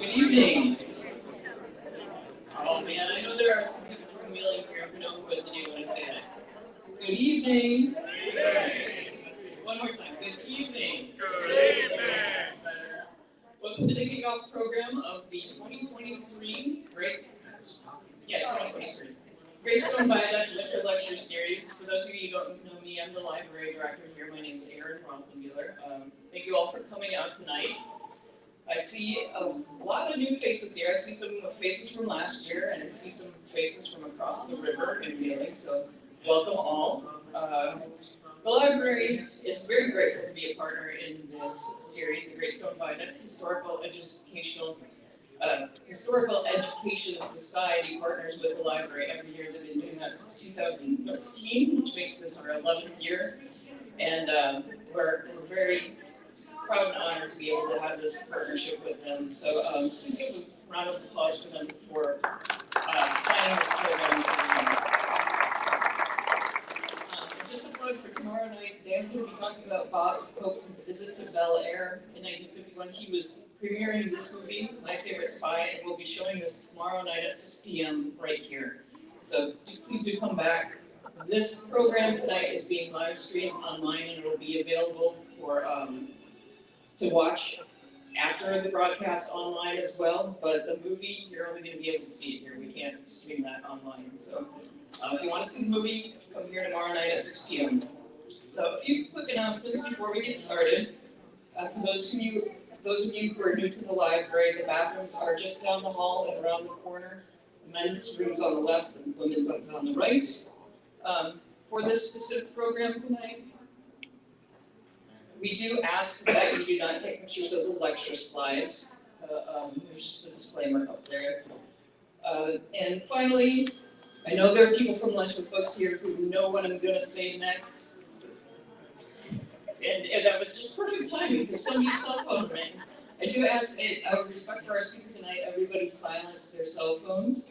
Good evening. Oh man, I know there are some people from Wheeling here who know what to do when I say that. Good evening. Good evening. One more time. Good evening. Good evening. Welcome to the kickoff program of the 2023 Greystone Viaduct Winter Lecture Series. For those of you who don't know me, I'm the library director here. My name is Aaron Rothenbuehler. Thank you all for coming out tonight. I see a lot of new faces here. I see some faces from last year, and I see some faces from across the river in Wheeling, so welcome all. The library is very grateful to be a partner in this series, the Greystone Viaduct Historical Education Society partners with the library every year. They've been doing that since 2013, which makes this our 11th year, and we're very proud and honored to be able to have this partnership with them. So please give a round of applause for them for planning this program. Just a plug for tomorrow night, Dan's going to be talking about Bob Hope's visit to Bellaire in 1951. He was premiering this movie, My Favorite Spy, and we'll be showing this tomorrow night at 6 p.m. right here. So please do come back. This program tonight is being live streamed online, and it will be available for to watch after the broadcast online as well, but the movie, you're only going to be able to see it here. We can't stream that online. So if you want to see the movie, come here tomorrow night at 6 p.m. So a few quick announcements before we get started. For those of you who are new to the library, the bathrooms are just down the hall and around the corner. The men's room's on the left and the women's is on the right. For this specific program tonight, we do ask that you do not take pictures of the lecture slides. There's just a disclaimer up there. And finally, I know there are people from Lunch with Books here who know what I'm going to say next. And that was just perfect timing because somebody's cell phone rang. I do ask, out of respect for our speaker tonight, everybody silence their cell phones.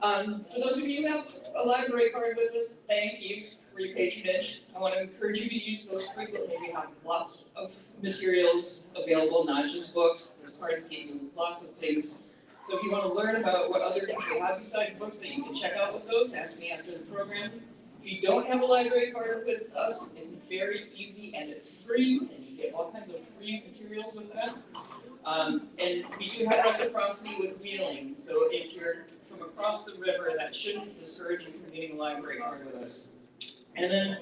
For those of you who have a library card with us, thank you for your patronage. I want to encourage you to use those frequently. We have lots of materials available, not just books. Those cards give you lots of things. So if you want to learn about what other things we have besides books that you can check out with those, ask me after the program. If you don't have a library card with us, it's very easy and it's free, and you get all kinds of free materials with that. And we do have reciprocity with Wheeling, so if you're from across the river, that shouldn't discourage you from getting a library card with us. And then,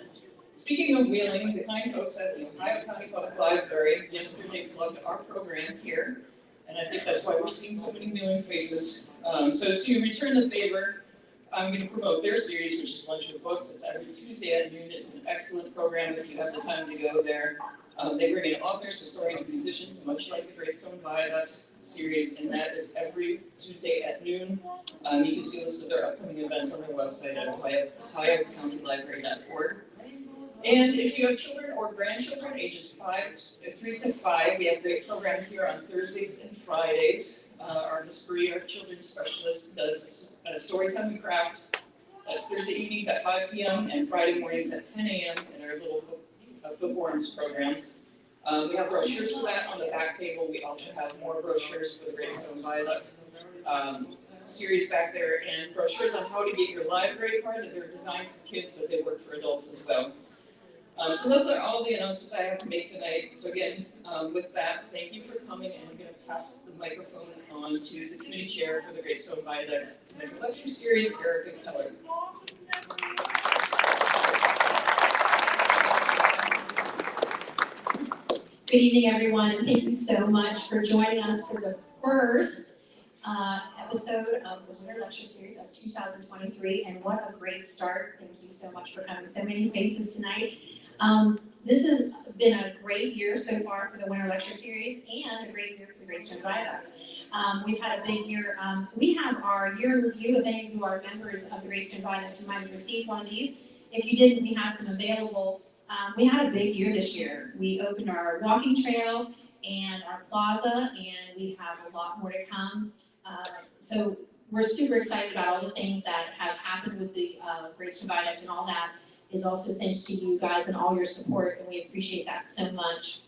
speaking of Wheeling, the kind folks at the Ohio County Public Library yesterday plugged our program here, and I think that's why we're seeing so many Wheeling faces. So to return the favor, I'm going to promote their series, which is Lunch with Books. It's every Tuesday at noon. It's an excellent program if you have the time to go there. They bring in authors, historians, musicians, much like the Greystone Viaduct series, and that is every Tuesday at noon. You can see a list of their upcoming events on their website at ohiocountylibrary.org. And if you have children or grandchildren, ages 3 to 5, we have a great program here on Thursdays and Fridays. Our Miss Bree, our children's specialist, does storytime and craft. That's Thursday evenings at 5 p.m. and Friday mornings at 10 a.m. in our little bookworms program. We have brochures for that on the back table. We also have more brochures for the Greystone Viaduct series back there, and brochures on how to get your library card. They're designed for kids, but they work for adults as well. So those are all the announcements I have to make tonight. So again, with that, thank you for coming, and I'm going to pass the microphone on to the committee chair for the Greystone Viaduct Lecture Series, Erica Keller. Good evening, everyone. Thank you so much for joining us for the first episode of the Winter Lecture Series of 2023, and what a great start. Thank you so much for coming. So many faces tonight. This has been a great year so far for the Winter Lecture Series, and a great year for the Greystone Viaduct. We've had a big year. We have our year in review. If any of you are members of the Greystone Viaduct, you might have received one of these. If you didn't, we have some available. We had a big year this year. We opened our walking trail and our plaza, and we have a lot more to come. So we're super excited about all the things that have happened with the Greystone Viaduct, and all that is also thanks to you guys and all your support, and we appreciate that so much.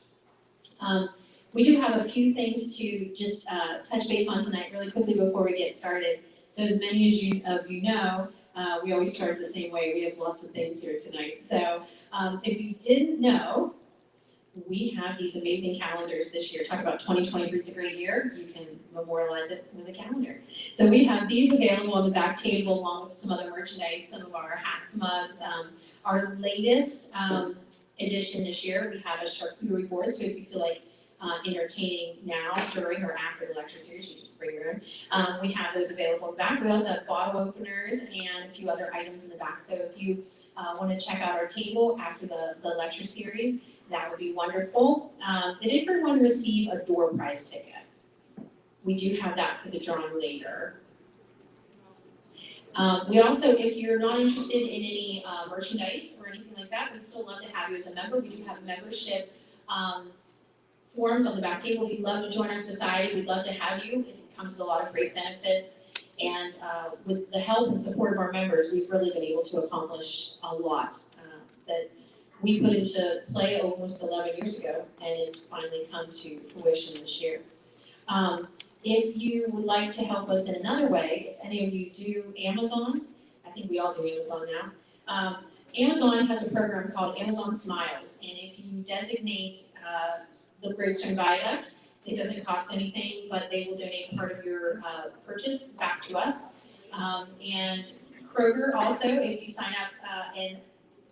We do have a few things to just touch base on tonight really quickly before we get started. So as many of you know, we always start the same way. We have lots of things here tonight. So if you didn't know, we have these amazing calendars this year. Talk about 2023 is a great year. You can memorialize it with a calendar. So we have these available on the back table along with some other merchandise, some of our hats, mugs. Our latest edition this year, we have a charcuterie board. So if you feel like entertaining now, during, or after the lecture series, you just bring your own. We have those available in the back. We also have bottle openers and a few other items in the back. So if you want to check out our table after the lecture series, that would be wonderful. Did everyone receive a door prize ticket? We do have that for the drawing later. We also, if you're not interested in any merchandise or anything like that, we'd still love to have you as a member. We do have membership forms on the back table. If you'd love to join our society, we'd love to have you. It comes with a lot of great benefits. And with the help and support of our members, we've really been able to accomplish a lot that we put into play almost 11 years ago, and it's finally come to fruition this year. If you would like to help us in another way, if any of you do Amazon, I think we all do Amazon now. Amazon has a program called Amazon Smiles, and if you designate the Gravestone Viaduct, it doesn't cost anything, but they will donate part of your purchase back to us. And Kroger also, if you sign up and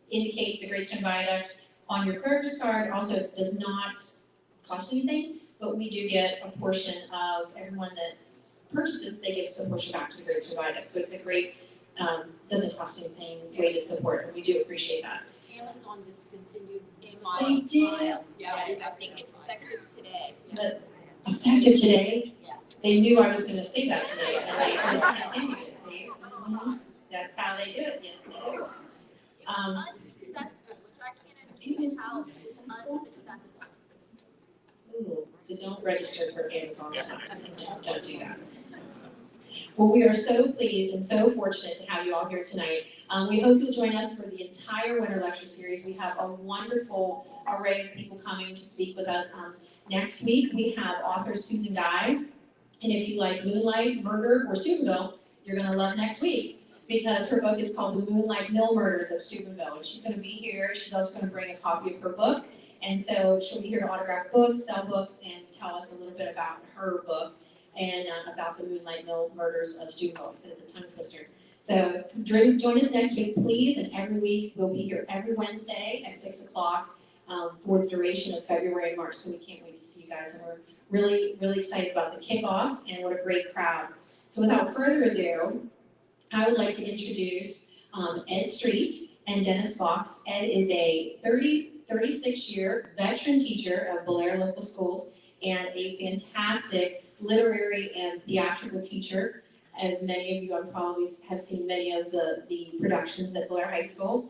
indicate the Gravestone Viaduct on your Kroger's card, also does not cost anything, but we do get a portion of everyone that purchases, they give us a portion back to the Gravestone Viaduct. So it's a great, doesn't cost anything way to support, and we do appreciate that. Amazon discontinued They did. Yeah, I think it's effective today. But effective today, Yeah. they knew I was gonna say that today, and they discontinued it, see? That's how they do it, yes, they do. Unsuccessful, which I can't It was understand how it's unsuccessful. unsuccessful. Ooh, so don't register for Amazon stuff, don't do that. Well, we are so pleased and so fortunate to have you all here tonight. We hope you'll join us for the entire winter lecture series. We have a wonderful array of people coming to speak with us. Next week, we have author Susan Guy, and if you like Moonlight, Murder, or Steubenville, you're gonna love next week, because her book is called The Moonlight Mill Murders of Steubenville, and she's gonna be here. She's also gonna bring a copy of her book, and so she'll be here to autograph books, sell books, and tell us a little bit about her book and about the Moonlight Mill Murders of Steubenville. So it's a tongue twister. So join us next week, please, and every week we'll be here every Wednesday at 6 o'clock for the duration of February and March. So we can't wait to see you guys, and we're really, really excited about the kickoff and what a great crowd. So without further ado, I would like to introduce Ed Street and Dennis Fox. Ed is a 36-year veteran teacher of Bellaire local schools and a fantastic literary and theatrical teacher. As many of you probably have seen many of the productions at Bellaire High School.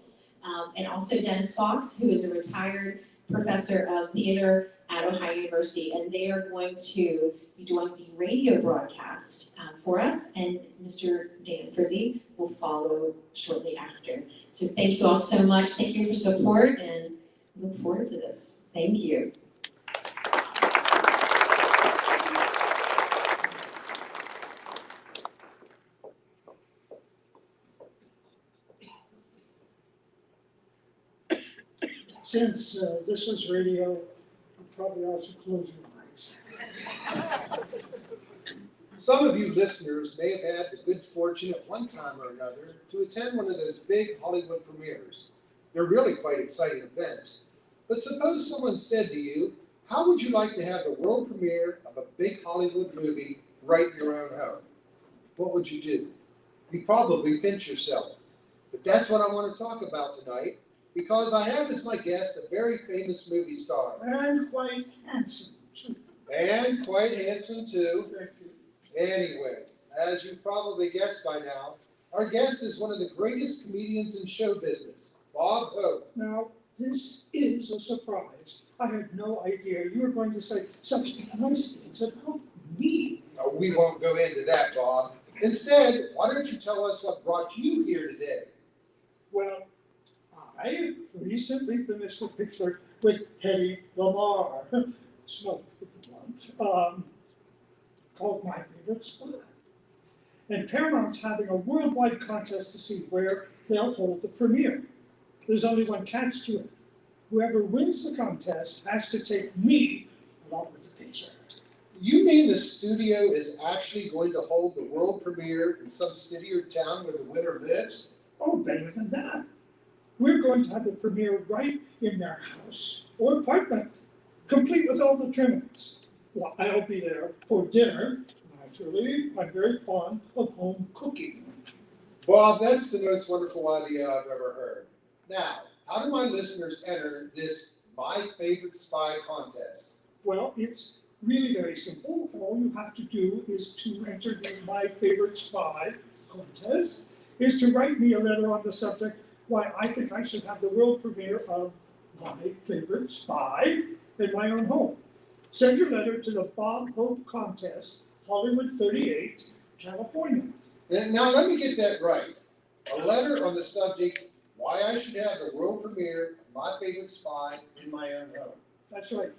And also Dennis Fox, who is a retired professor of theater at Ohio University, and they are going to be doing the radio broadcast for us, and Mr. Dan Frizzy will follow shortly after. So thank you all so much. Thank you for support, and look forward to this. Thank you. Since this was radio, you probably also close your eyes. Some of you listeners may have had the good fortune at one time or another to attend one of those big Hollywood premieres. They're really quite exciting events. But suppose someone said to you, how would you like to have the world premiere of a big Hollywood movie right in your own home? What would you do? You'd probably pinch yourself. But that's what I want to talk about tonight, because I have as my guest a very famous movie star. And quite handsome, too. And quite handsome, too. Thank you. Anyway, as you've probably guessed by now, our guest is one of the greatest comedians in show business, Bob Hope. Now, this is a surprise. I had no idea you were going to say such nice things about me. No, we won't go into that, Bob. Instead, why don't you tell us what brought you here today? Well, I recently finished a picture with Hedy Lamarr. Smoke. called My Favorite Spy. And Paramount's having a worldwide contest to see where they'll hold the premiere. There's only one catch to it. Whoever wins the contest has to take me along with the picture. You mean the studio is actually going to hold the world premiere in some city or town where the winner lives? Oh, better than that. We're going to have the premiere right in their house or apartment, complete with all the trimmings. Well, I'll be there for dinner. Naturally, I'm very fond of home cooking. Bob, that's the most wonderful idea I've ever heard. Now, how do my listeners enter this My Favorite Spy contest? Well, it's really very simple. All you have to do is to enter the My Favorite Spy contest, is to write me a letter on the subject, why I think I should have the world premiere of My Favorite Spy in my own home. Send your letter to the Bob Hope Contest, Hollywood 38, California. Now, let me get that right. A letter on the subject, why I should have the world premiere of My Favorite Spy in my own home. That's right.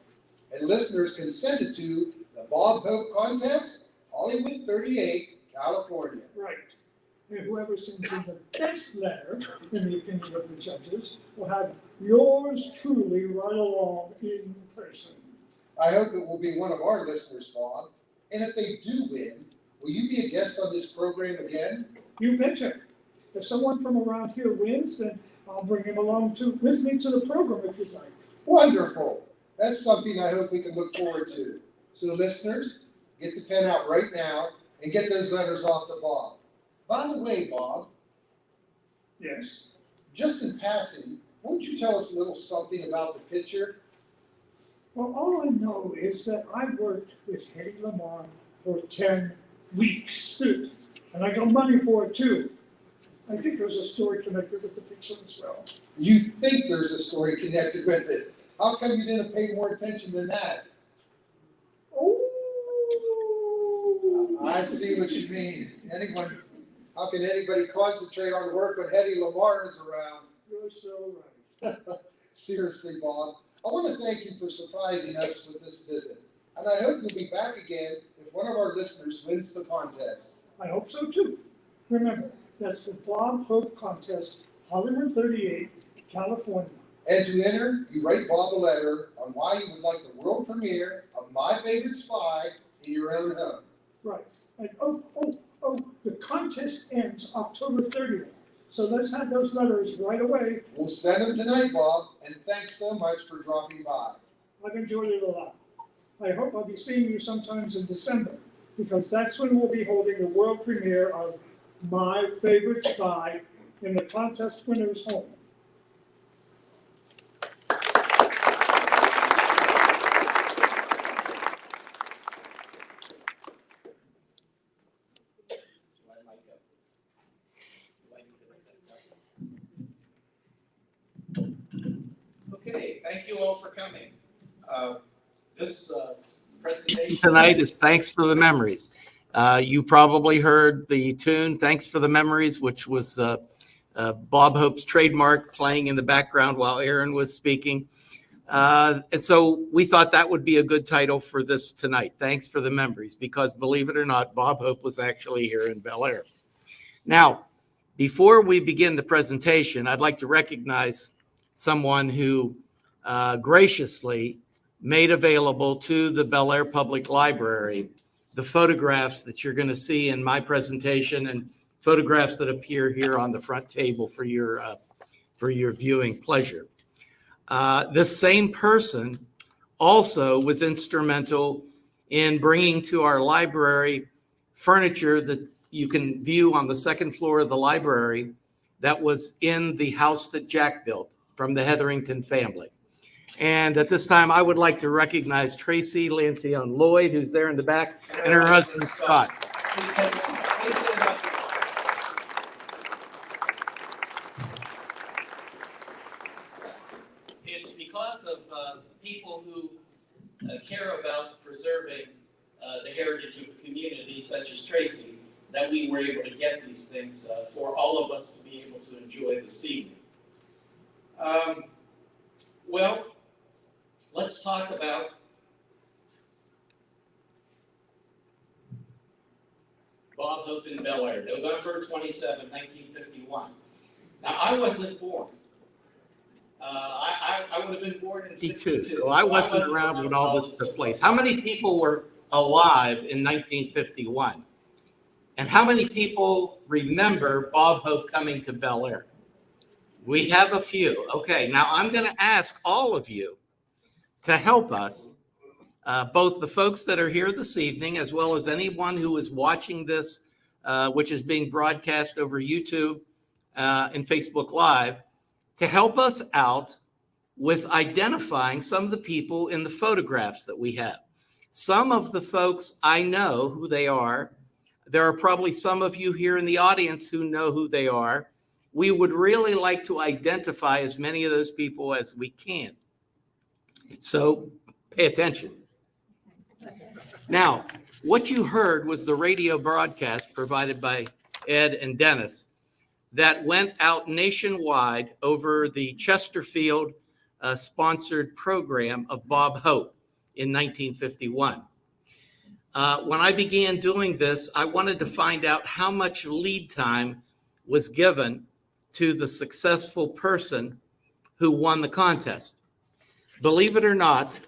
And listeners can send it to the Bob Hope Contest, Hollywood 38, California. Right. And whoever sends in the best letter, in the opinion of the judges, will have yours truly right along in person. I hope it will be one of our listeners, Bob. And if they do win, will you be a guest on this program again? You betcha. If someone from around here wins, then I'll bring him along with me to the program if you'd like. Wonderful. That's something I hope we can look forward to. So listeners, get the pen out right now and get those letters off to Bob. By the way, Bob, Yes. just in passing, won't you tell us a little something about the picture? Well, all I know is that I worked with Hedy Lamarr for 10 weeks. And I got money for it too. I think there's a story connected with the picture as well. You think there's a story connected with it. How come you didn't pay more attention than that? Oh! I see what you mean. How can anybody concentrate on work when Hedy Lamarr is around? You're so right. Seriously, Bob, I want to thank you for surprising us with this visit. And I hope you'll be back again if one of our listeners wins the contest. I hope so too. Remember, that's the Bob Hope Contest, Hollywood 38, California. And to enter, you write Bob a letter on why you would like the world premiere of My Favorite Spy in your own home. Right. And the contest ends October 30th. So let's have those letters right away. We'll send them tonight, Bob, and thanks so much for dropping by. I've enjoyed it a lot. I hope I'll be seeing you sometimes in December, because that's when we'll be holding the world premiere of My Favorite Spy in the contest winner's home. Okay, thank you all for coming. This presentation tonight is Thanks for the Memories. You probably heard the tune Thanks for the Memories, which was Bob Hope's trademark playing in the background while Aaron was speaking. And so we thought that would be a good title for this tonight, Thanks for the Memories, because believe it or not, Bob Hope was actually here in Bellaire. Now, before we begin the presentation, I'd like to recognize someone who graciously made available to the Bellaire Public Library the photographs that you're going to see in my presentation and photographs that appear here on the front table for your viewing pleasure. This same person also was instrumental in bringing to our library furniture that you can view on the second floor of the library that was in the house that Jack built from the Hetherington family. And at this time, I would like to recognize Tracy Lancione Lloyd, who's there in the back, and her husband, Scott. Please stand up. It's because of people who care about preserving the heritage of the community, such as Tracy, that we were able to get these things for all of us to be able to enjoy this evening. Well, let's talk about Bob Hope in Bellaire, November 27, 1951. Now, I wasn't born. I would have been born in 52, 52. so I wasn't around when all this took place. How many people were alive in 1951? And how many people remember Bob Hope coming to Bellaire? We have a few. Okay, now I'm going to ask all of you to help us, both the folks that are here this evening, as well as anyone who is watching this, which is being broadcast over YouTube and Facebook Live, to help us out with identifying some of the people in the photographs that we have. Some of the folks, I know who they are. There are probably some of you here in the audience who know who they are. We would really like to identify as many of those people as we can. So pay attention. Now, what you heard was the radio broadcast provided by Ed and Dennis that went out nationwide over the Chesterfield sponsored program of Bob Hope in 1951. When I began doing this, I wanted to find out how much lead time was given to the successful person who won the contest. Believe it or not,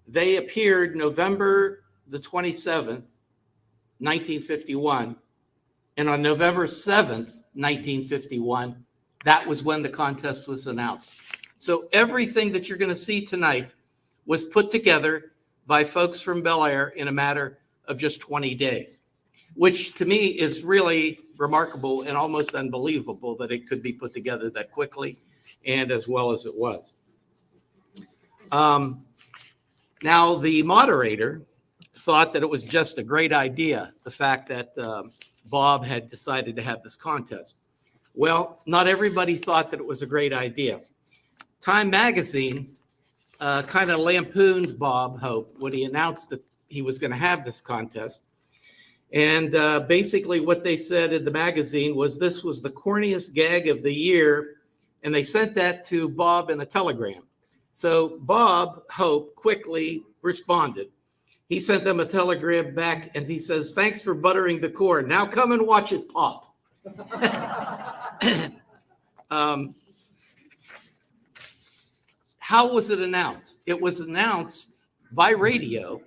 they appeared November the 27th, 1951, and on November 7th, 1951, that was when the contest was announced. So everything that you're going to see tonight was put together by folks from Bellaire in a matter of just 20 days, which to me is really remarkable and almost unbelievable that it could be put together that quickly and as well as it was. Now, the moderator thought that it was just a great idea, the fact that Bob had decided to have this contest. Well, not everybody thought that it was a great idea. Time magazine kind of lampooned Bob Hope when he announced that he was going to have this contest. And basically what they said in the magazine was this was the corniest gag of the year. And they sent that to Bob in a telegram. So Bob Hope quickly responded. He sent them a telegram back and he says, "Thanks for buttering the corn. Now come and watch it pop." How was it announced? It was announced by radio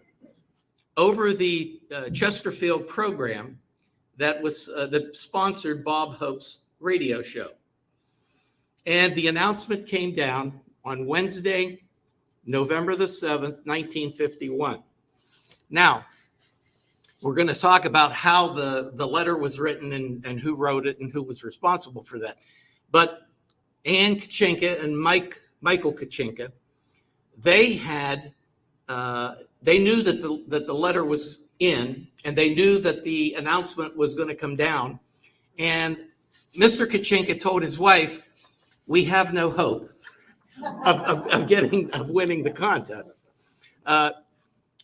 over the Chesterfield program that was that sponsored Bob Hope's radio show. And the announcement came down on Wednesday, November the 7th, 1951. Now, we're going to talk about how the letter was written and who wrote it and who was responsible for that. But Anne Kuchinka and Michael Kuchinka, they knew that the letter was in, and they knew that the announcement was going to come down. And Mr. Kuchinka told his wife, "We have no hope of winning the contest."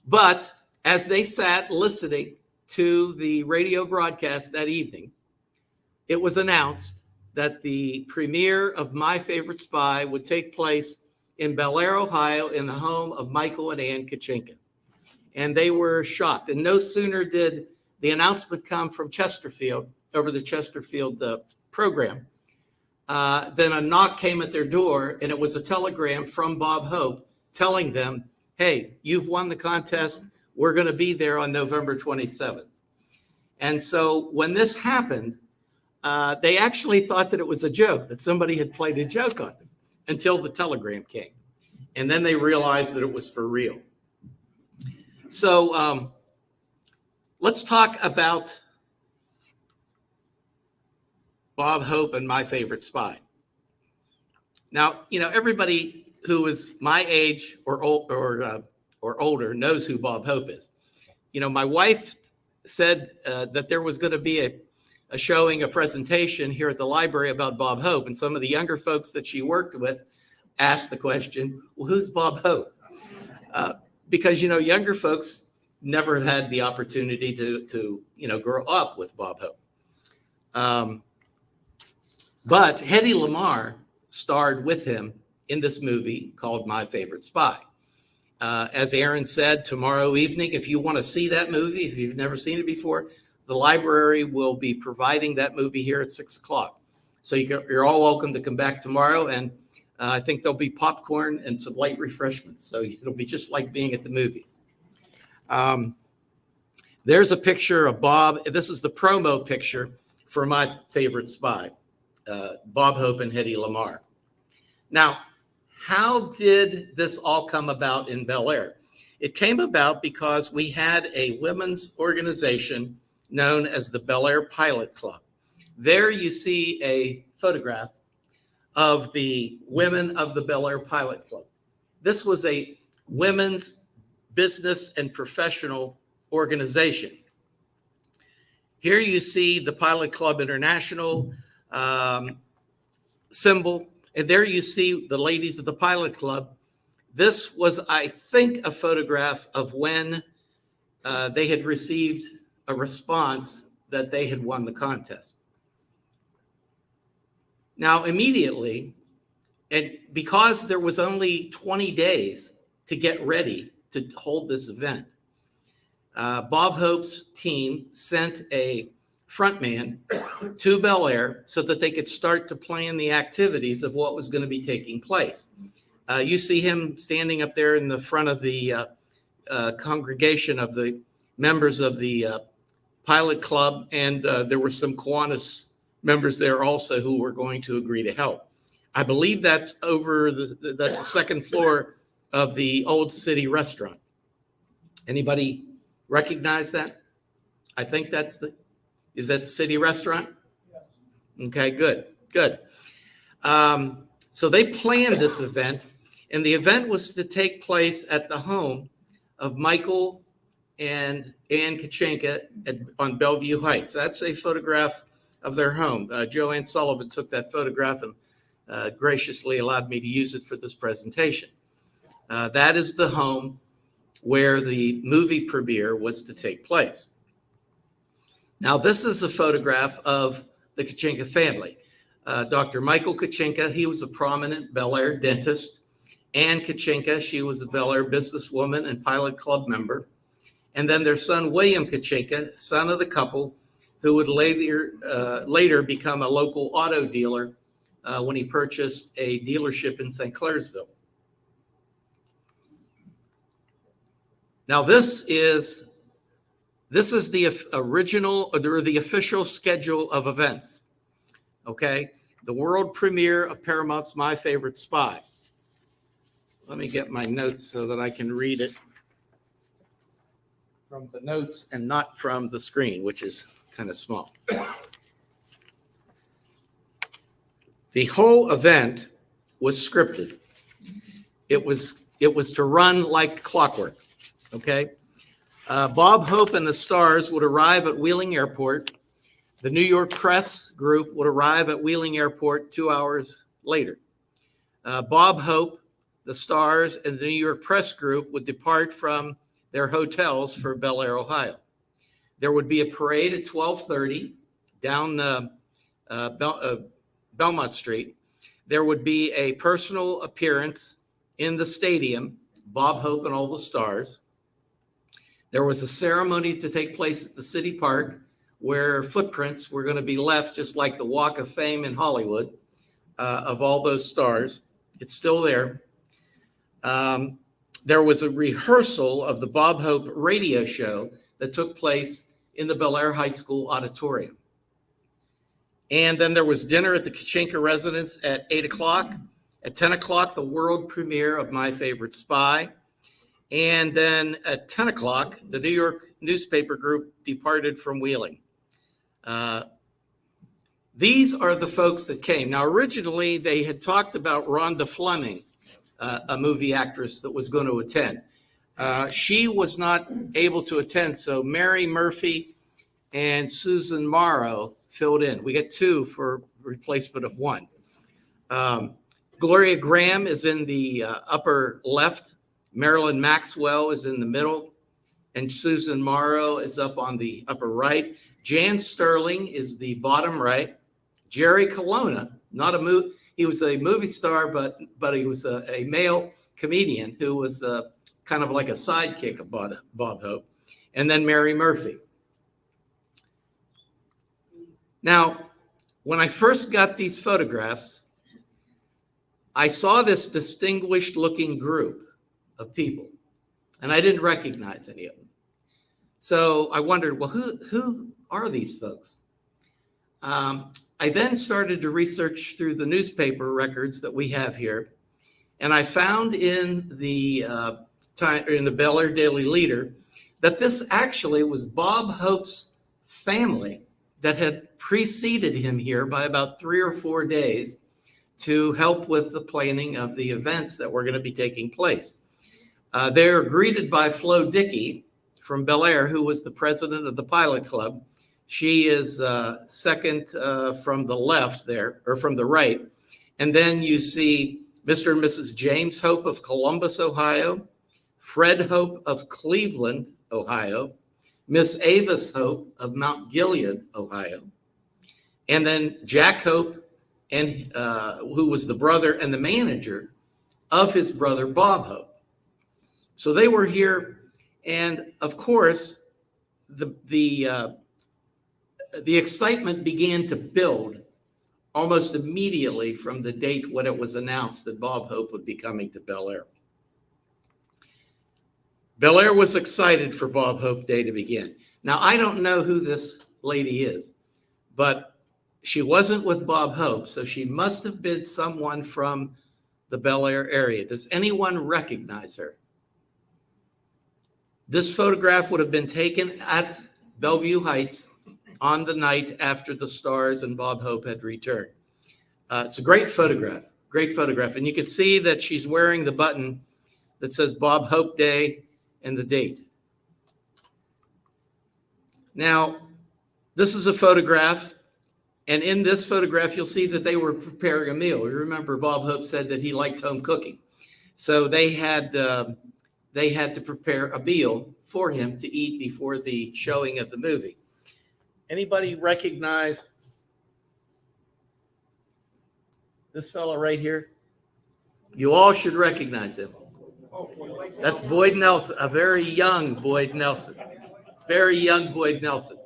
But as they sat listening to the radio broadcast that evening, it was announced that the premiere of My Favorite Spy would take place in Bellaire, Ohio, in the home of Michael and Anne Kuchinka. And they were shocked. And no sooner did the announcement come from Chesterfield, over the Chesterfield program, then a knock came at their door, and it was a telegram from Bob Hope telling them, "Hey, you've won the contest. We're going to be there on November 27th. And so when this happened, they actually thought that it was a joke, that somebody had played a joke on them until the telegram came. And then they realized that it was for real. So let's talk about Bob Hope and My Favorite Spy. Now, you know, everybody who is my age or older knows who Bob Hope is. You know, my wife said that there was going to be a showing, a presentation here at the library about Bob Hope, and some of the younger folks that she worked with asked the question, "Well, who's Bob Hope?" Because, you know, younger folks never had the opportunity to grow up with Bob Hope. But Hedy Lamarr starred with him in this movie called My Favorite Spy. As Aaron said, tomorrow evening, if you want to see that movie, if you've never seen it before, the library will be providing that movie here at 6 o'clock. So you're all welcome to come back tomorrow, and I think there'll be popcorn and some light refreshments. So it'll be just like being at the movies. There's a picture of Bob. This is the promo picture for My Favorite Spy, Bob Hope and Hedy Lamarr. Now, how did this all come about in Bellaire? It came about because we had a women's organization known as the Bellaire Pilot Club. There you see a photograph of the women of the Bellaire Pilot Club. This was a women's business and professional organization. Here you see the Pilot Club International symbol, and there you see the ladies of the Pilot Club. This was, I think, a photograph of when they had received a response that they had won the contest. Now, immediately, and because there was only 20 days to get ready to hold this event, Bob Hope's team sent a frontman to Bellaire so that they could start to plan the activities of what was going to be taking place. You see him standing up there in the front of the congregation of the members of the Pilot Club, and there were some Kiwanis members there also who were going to agree to help. I believe that's over that's the second floor of the Old City restaurant. Anybody recognize that? I think is that the City restaurant? Okay, good. So they planned this event, and the event was to take place at the home of Michael and Anne Kuchinka on Belview Heights. That's a photograph of their home. Joanne Sullivan took that photograph and graciously allowed me to use it for this presentation. That is the home where the movie premiere was to take place. Now, this is a photograph of the Kuchinka family. Dr. Michael Kuchinka, he was a prominent Bellaire dentist. Anne Kuchinka, she was a Bellaire businesswoman and Pilot Club member. And then their son, William Kuchinka, son of the couple, who would later become a local auto dealer when he purchased a dealership in St. Clairsville. Now, this is the original, or the official schedule of events, okay? The world premiere of Paramount's My Favorite Spy. Let me get my notes so that I can read it from the notes and not from the screen, which is kind of small. The whole event was scripted. It was to run like clockwork, okay? Bob Hope and the stars would arrive at Wheeling Airport. The New York press group would arrive at Wheeling Airport 2 hours later. Bob Hope, the stars, and the New York press group would depart from their hotels for Bellaire, Ohio. There would be a parade at 12:30 down Belmont Street. There would be a personal appearance in the stadium, Bob Hope and all the stars. There was a ceremony to take place at the City Park where footprints were going to be left, just like the Walk of Fame in Hollywood, of all those stars. It's still there. There was a rehearsal of the Bob Hope radio show that took place in the Bellaire High School auditorium. And then there was dinner at the Kuchinka residence at 8 o'clock. At 10 o'clock, the world premiere of My Favorite Spy. And then at 10 o'clock, the New York newspaper group departed from Wheeling. These are the folks that came. Now, originally, they had talked about Rhonda Fleming, a movie actress that was going to attend. She was not able to attend, so Mary Murphy and Susan Morrow filled in. We get two for replacement of one. Gloria Graham is in the upper left. Marilyn Maxwell is in the middle, and Susan Morrow is up on the upper right. Jan Sterling is the bottom right. Jerry Colonna, he was a movie star, but he was a male comedian who was kind of like a sidekick of Bob Hope. And then Mary Murphy. Now, when I first got these photographs, I saw this distinguished looking group of people, and I didn't recognize any of them. So I wondered, well, who are these folks? I then started to research through the newspaper records that we have here, and I found in the Bellaire Daily Leader that this actually was Bob Hope's family that had preceded him here by about 3 or 4 days to help with the planning of the events that were going to be taking place. They're greeted by Flo Dickey from Bellaire, who was the president of the Pilot Club. She is second from the left there, or from the right. And then you see Mr. and Mrs. James Hope of Columbus, Ohio, Fred Hope of Cleveland, Ohio, Miss Avis Hope of Mount Gilead, Ohio, and then Jack Hope, and who was the brother and the manager of his brother Bob Hope. So they were here, and of course, the excitement began to build almost immediately from the date when it was announced that Bob Hope would be coming to Bellaire. Bellaire was excited for Bob Hope Day to begin. Now, I don't know who this lady is, but she wasn't with Bob Hope, so she must have been someone from the Bellaire area. Does anyone recognize her? This photograph would have been taken at Belview Heights on the night after the Stars and Bob Hope had returned. It's a great photograph, and you can see that she's wearing the button that says Bob Hope Day and the date. Now, this is a photograph, and in this photograph, you'll see that they were preparing a meal. You remember Bob Hope said that he liked home cooking. So they had to prepare a meal for him to eat before the showing of the movie. Anybody recognize this fellow right here? You all should recognize him. That's Boyd Nelson, a very young Boyd Nelson. Very young Boyd Nelson.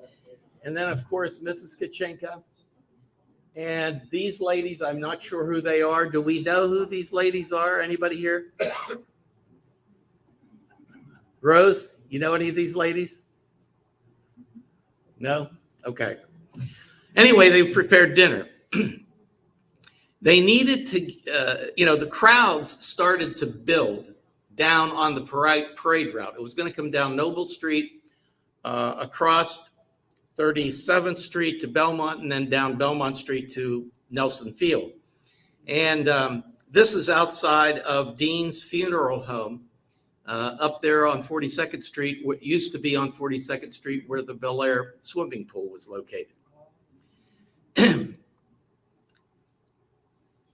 And then, of course, Mrs. Kuchinka. And these ladies, I'm not sure who they are. Do we know who these ladies are? Anybody here? Rose, you know any of these ladies? No? Okay. Anyway, they prepared dinner. They needed to, the crowds started to build down on the parade route. It was going to come down Noble Street, across 37th Street to Belmont, and then down Belmont Street to Nelson Field. And this is outside of Dean's Funeral Home, up there on 42nd Street, what used to be on 42nd Street where the Bellaire swimming pool was located.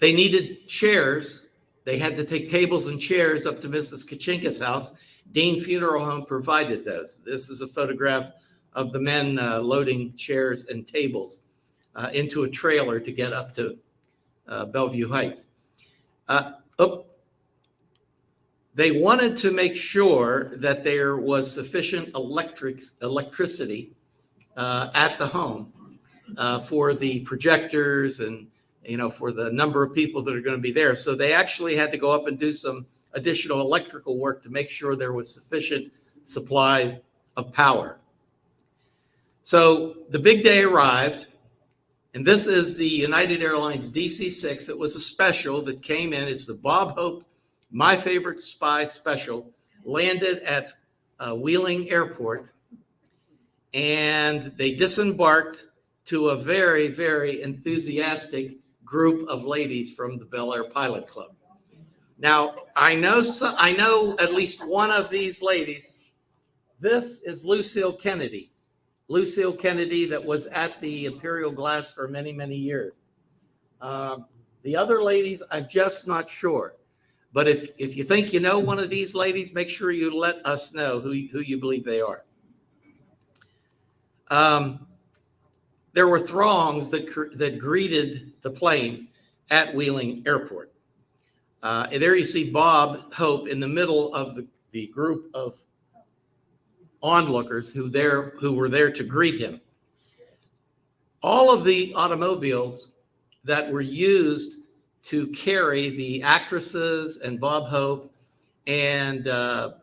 They needed chairs. They had to take tables and chairs up to Mrs. Kuchinka's house. Dean Funeral Home provided those. This is a photograph of the men loading chairs and tables into a trailer to get up to Belview Heights. They wanted to make sure that there was sufficient electricity at the home for the projectors and for the number of people that are going to be there. So they actually had to go up and do some additional electrical work to make sure there was sufficient supply of power. So the big day arrived, and this is the United Airlines DC-6. It was a special that came in. It's the Bob Hope My Favorite Spy special, landed at Wheeling Airport, and they disembarked to a very, very enthusiastic group of ladies from the Bellaire Pilot Club. Now, I know at least one of these ladies. This is Lucille Kennedy. Lucille Kennedy that was at the Imperial Glass for many, many years. The other ladies, I'm just not sure. But if you think you know one of these ladies, make sure you let us know who you believe they are. There were throngs that greeted the plane at Wheeling Airport. And there you see Bob Hope in the middle of the group of onlookers who were there to greet him. all of the automobiles that were used to carry the actresses and Bob Hope and the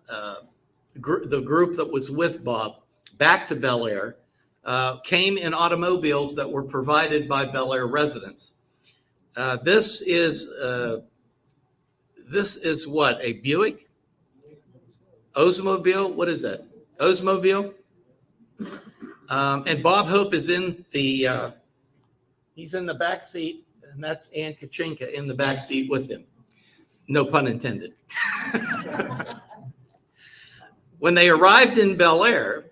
group that was with Bob back to Bellaire came in automobiles that were provided by Bellaire residents. This is what, a Buick? Oldsmobile? What is that? Oldsmobile? And Bob Hope is in the, he's in the back seat, and that's Anne Kuchinka in the back seat with him. No pun intended. When they arrived in Bellaire,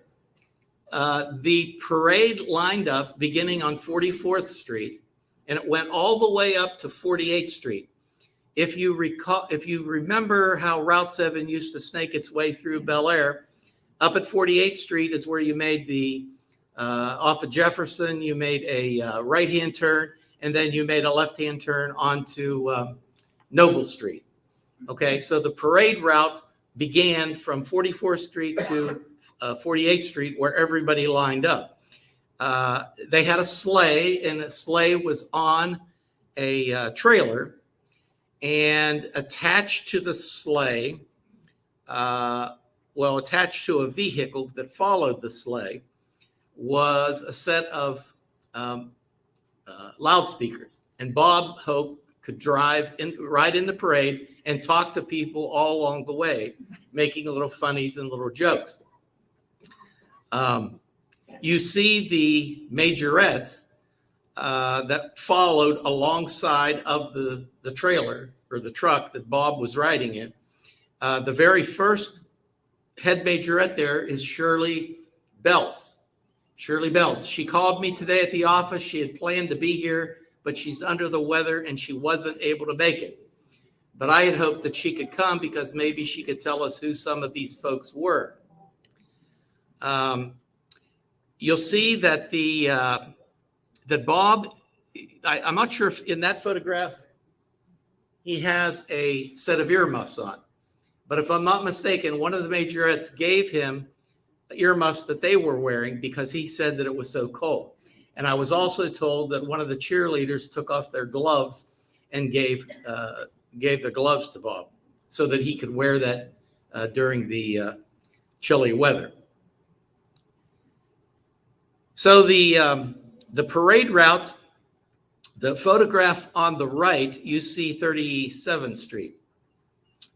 the parade lined up beginning on 44th Street, and it went all the way up to 48th Street. If you remember how Route 7 used to snake its way through Bellaire, up at 48th Street is where you made the, off of Jefferson, you made a right-hand turn, and then you made a left-hand turn onto Noble Street. Okay, so the parade route began from 44th Street to 48th Street, where everybody lined up. They had a sleigh, and the sleigh was on a trailer, and attached to the sleigh, attached to a vehicle that followed the sleigh, was a set of loudspeakers. And Bob Hope could ride in the parade and talk to people all along the way, making little funnies and little jokes. You see the majorettes that followed alongside of the trailer or the truck that Bob was riding in. The very first head majorette there is Shirley Belts. Shirley Belts. She called me today at the office. She had planned to be here, but she's under the weather and she wasn't able to make it. But I had hoped that she could come because maybe she could tell us who some of these folks were. You'll see that that Bob, I'm not sure if in that photograph he has a set of earmuffs on, but if I'm not mistaken, one of the majorettes gave him earmuffs that they were wearing because he said that it was so cold. And I was also told that one of the cheerleaders took off their gloves and gave the gloves to Bob so that he could wear that during the chilly weather. So the parade route, the photograph on the right, you see 37th Street.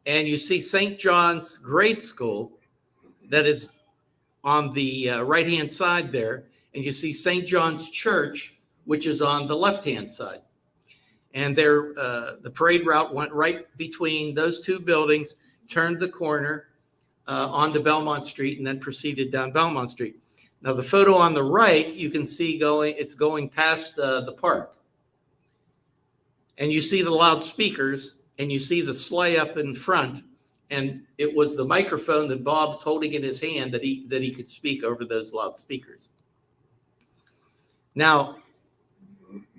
And you see St. John's Grade School that is on the right-hand side there. And you see St. John's Church, which is on the left-hand side. And there, the parade route went right between those two buildings, turned the corner onto Belmont Street, and then proceeded down Belmont Street. Now, the photo on the right, you can see it's going past the park. And you see the loudspeakers, and you see the sleigh up in front. And it was the microphone that Bob's holding in his hand that he could speak over those loudspeakers. Now,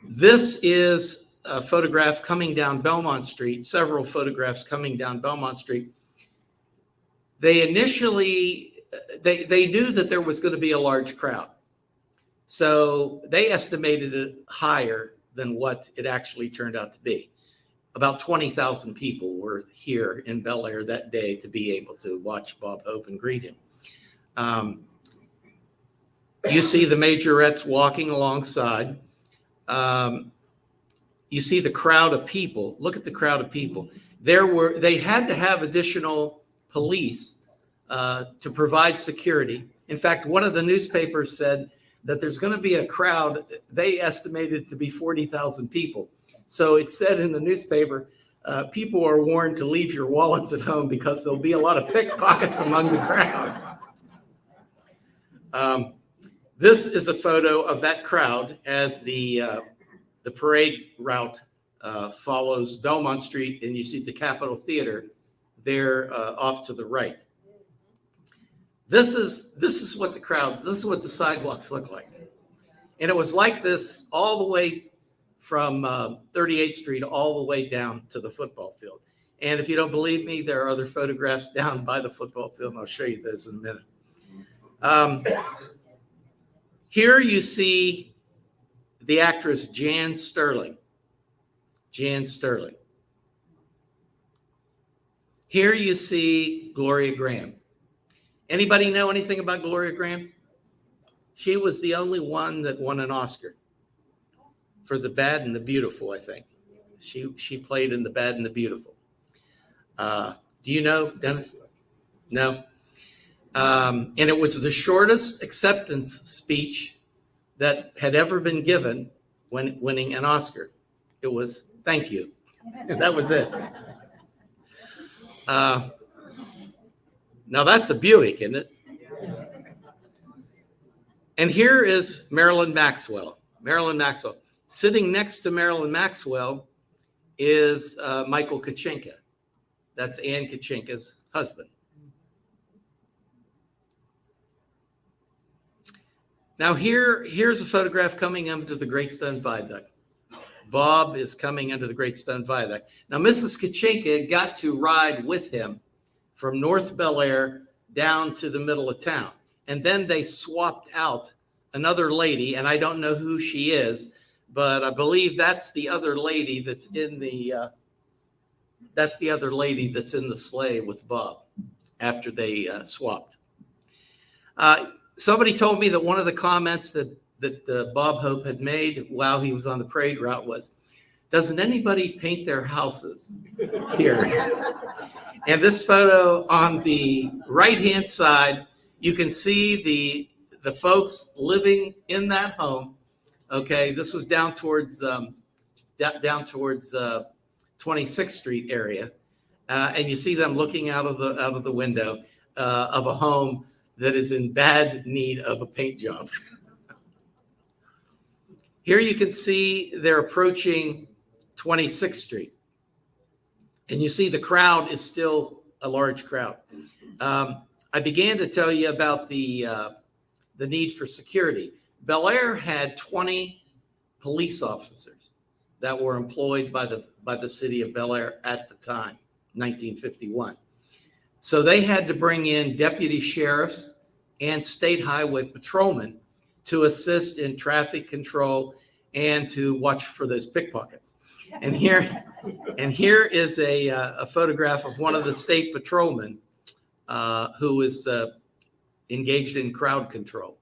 this is a photograph coming down Belmont Street, several photographs coming down Belmont Street. They initially, they knew that there was going to be a large crowd. So they estimated it higher than what it actually turned out to be. About 20,000 people were here in Bellaire that day to be able to watch Bob Hope and greet him. You see the majorettes walking alongside. You see the crowd of people. Look at the crowd of people. They had to have additional police to provide security. In fact, one of the newspapers said that there's going to be a crowd. They estimated to be 40,000 people. So it said in the newspaper, people are warned to leave your wallets at home because there'll be a lot of pickpockets among the crowd. This is a photo of that crowd as the parade route follows Belmont Street, and you see the Capitol Theater there off to the right. This is what this is what the sidewalks look like. And it was like this all the way from 38th Street all the way down to the football field. And if you don't believe me, there are other photographs down by the football field, and I'll show you those in a minute. Here you see the actress Jan Sterling. Jan Sterling. Here you see Gloria Graham. Anybody know anything about Gloria Graham? She was the only one that won an Oscar for The Bad and the Beautiful, I think. She played in The Bad and the Beautiful. Do you know, Dennis? No. And it was the shortest acceptance speech that had ever been given when winning an Oscar. It was, thank you. That was it. Now that's a Buick, isn't it? And here is Marilyn Maxwell. Marilyn Maxwell. Sitting next to Marilyn Maxwell is Michael Kuchinka. That's Anne Kuchinka's husband. Now here's a photograph coming under the Great Stone Viaduct. Bob is coming under the Great Stone Viaduct. Now Mrs. Kuchinka got to ride with him from North Bellaire down to the middle of town. And then they swapped out another lady, and I don't know who she is, but I believe that's the other lady that's in the sleigh with Bob after they swapped. Somebody told me that one of the comments that Bob Hope had made while he was on the parade route was, doesn't anybody paint their houses here? And this photo on the right-hand side, you can see the folks living in that home. Okay, this was down towards 26th Street area, and you see them looking out of the window of a home that is in bad need of a paint job. Here you can see they're approaching 26th Street, and you see the crowd is still a large crowd. I began to tell you about the need for security. Bellaire had 20 police officers that were employed by the city of Bellaire at the time, 1951. So they had to bring in deputy sheriffs and state highway patrolmen to assist in traffic control and to watch for those pickpockets. And here is a photograph of one of the state patrolmen who is engaged in crowd control.